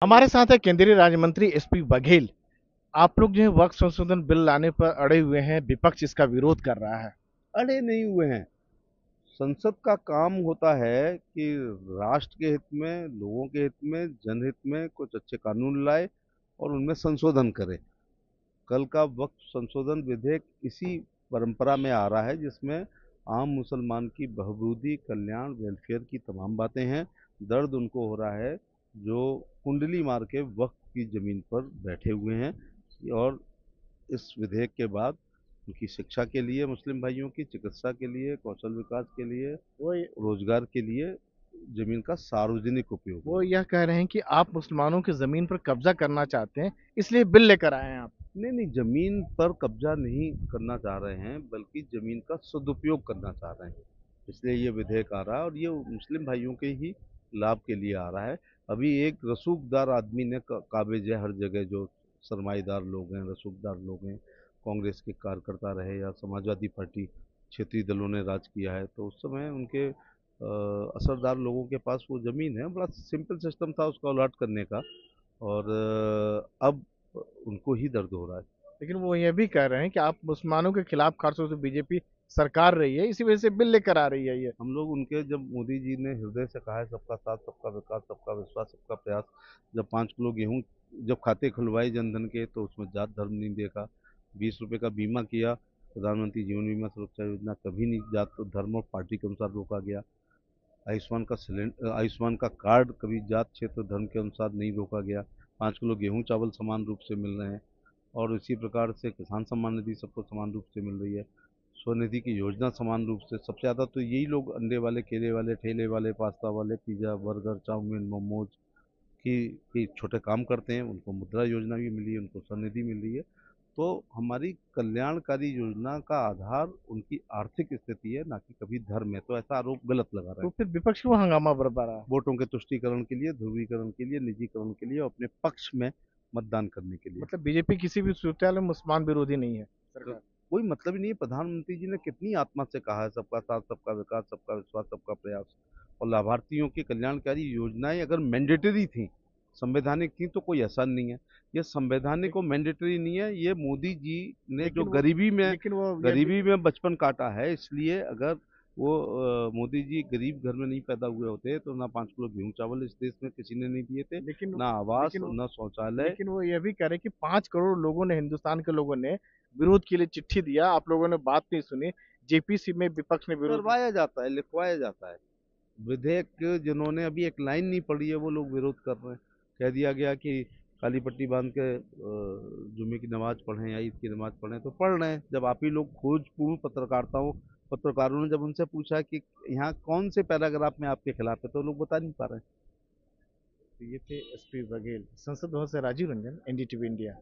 हमारे साथ है केंद्रीय राज्य मंत्री एसपी बघेल। आप लोग जो है वक्फ संशोधन बिल लाने पर अड़े हुए हैं, विपक्ष इसका विरोध कर रहा है। अड़े नहीं हुए हैं। संसद का काम होता है कि राष्ट्र के हित में, लोगों के हित में, जनहित में कुछ अच्छे कानून लाए और उनमें संशोधन करे। कल का वक्फ संशोधन विधेयक इसी परंपरा में आ रहा है जिसमें आम मुसलमान की बहबूदी, कल्याण, वेलफेयर की तमाम बातें हैं। दर्द उनको हो रहा है जो कुंडली मार के वक्फ की जमीन पर बैठे हुए हैं। और इस विधेयक के बाद उनकी शिक्षा के लिए, मुस्लिम भाइयों की चिकित्सा के लिए, कौशल विकास के लिए, वो रोजगार के लिए जमीन का सार्वजनिक उपयोग वो होगा। यह कह रहे हैं कि आप मुसलमानों की जमीन पर कब्जा करना चाहते हैं, इसलिए बिल लेकर आए हैं आप। नहीं नहीं, जमीन पर कब्जा नहीं करना चाह रहे हैं, बल्कि जमीन का सदुपयोग करना चाह रहे हैं। इसलिए ये विधेयक आ रहा है और ये मुस्लिम भाइयों के ही लाभ के लिए आ रहा है। अभी एक रसूखदार आदमी ने काबिज है हर जगह, जो सरमाईदार लोग हैं, रसूखदार लोग हैं, कांग्रेस के कार्यकर्ता रहे या समाजवादी पार्टी क्षेत्रीय दलों ने राज किया है, तो उस समय उनके असरदार लोगों के पास वो जमीन है। बड़ा सिंपल सिस्टम था उसका उलाट करने का। और अब उनको ही दर्द हो रहा है। लेकिन वो यह भी कह रहे हैं कि आप मुसलमानों के खिलाफ, खासतौर से बीजेपी सरकार रही है, इसी वजह से बिल लेकर आ रही है ये। हम लोग उनके, जब मोदी जी ने हृदय से कहा है सबका साथ, सबका विकास, सबका विश्वास, सबका प्रयास, जब 5 किलो गेहूं जब खाते खुलवाए जनधन के, तो उसमें जात धर्म नहीं देखा। 20 रुपए का बीमा किया, प्रधानमंत्री जीवन बीमा सुरक्षा योजना, कभी नहीं जात धर्म और पार्टी के अनुसार रोका गया। आयुष्मान का कार्ड कभी जात क्षेत्र धर्म के अनुसार नहीं रोका गया। 5 किलो गेहूं चावल समान रूप से मिल रहे हैं। और इसी प्रकार से किसान सम्मान निधि सबको समान रूप से मिल रही है। स्वनिधि की योजना समान रूप से, सबसे ज़्यादा तो यही लोग अंडे वाले, केले वाले, ठेले वाले, पास्ता वाले, पिज़्ज़ा, बर्गर, चाउमीन, मोमोज की छोटे काम करते हैं, उनको मुद्रा योजना भी मिली है, उनको स्वनिधि मिल रही है। तो हमारी कल्याणकारी योजना का आधार उनकी आर्थिक स्थिति है, ना कि कभी धर्म है। तो ऐसा आरोप गलत लगा रहे तो हैं। फिर विपक्ष क्यों हंगामा बरपा रहा है? वोटों के तुष्टीकरण के लिए, ध्रुवीकरण के लिए, निजीकरण के लिए और अपने पक्ष में मतदान करने के लिए। मतलब बीजेपी किसी भी सूरत में मुसलमान विरोधी नहीं है तो सरकार। कोई मतलब ही नहीं है। प्रधानमंत्री जी ने कितनी आत्मा से कहा है सबका साथ, सबका विकास, सबका विश्वास, सबका प्रयास। और लाभार्थियों की कल्याणकारी योजनाएं अगर मैंडेटरी थी, संवैधानिक थी, तो कोई ऐसा नहीं है। ये संवैधानिक और मैंडेटरी नहीं है। ये मोदी जी ने जो लेकिन वो लेकिन वो ये भी गरीबी में बचपन काटा है, इसलिए अगर वो मोदी जी गरीब घर में नहीं पैदा हुए होते तो ना 5 किलो गेहूं चावल इस देश में किसी ने नहीं दिए थे, लेकिन ना आवास, लेकिन ना शौचालय। लेकिन वो ये भी कह रहे हैं कि 5 करोड़ लोगों ने, हिंदुस्तान के लोगों ने विरोध के लिए चिट्ठी दिया, आप लोगों ने बात नहीं सुनी। जेपीसी में विपक्ष ने विरोध। करवाया जाता है, लिखवाया जाता है। विधेयक जिन्होंने अभी एक लाइन नहीं पढ़ी है, वो लोग विरोध कर रहे हैं। कह दिया गया कि काली पट्टी बांध के जुम्मे की नमाज पढ़ें या ईद की नमाज पढ़ें, तो पढ़ रहे हैं। जब आप ही लोग खोजपूर्ण पत्रकारों ने जब उनसे पूछा कि यहाँ कौन से पैराग्राफ में आपके खिलाफ है, तो लोग बता नहीं पा रहे हैं। तो ये थे एसपी बघेल, संसद भवन से राजीव रंजन, एनडीटीवी इंडिया।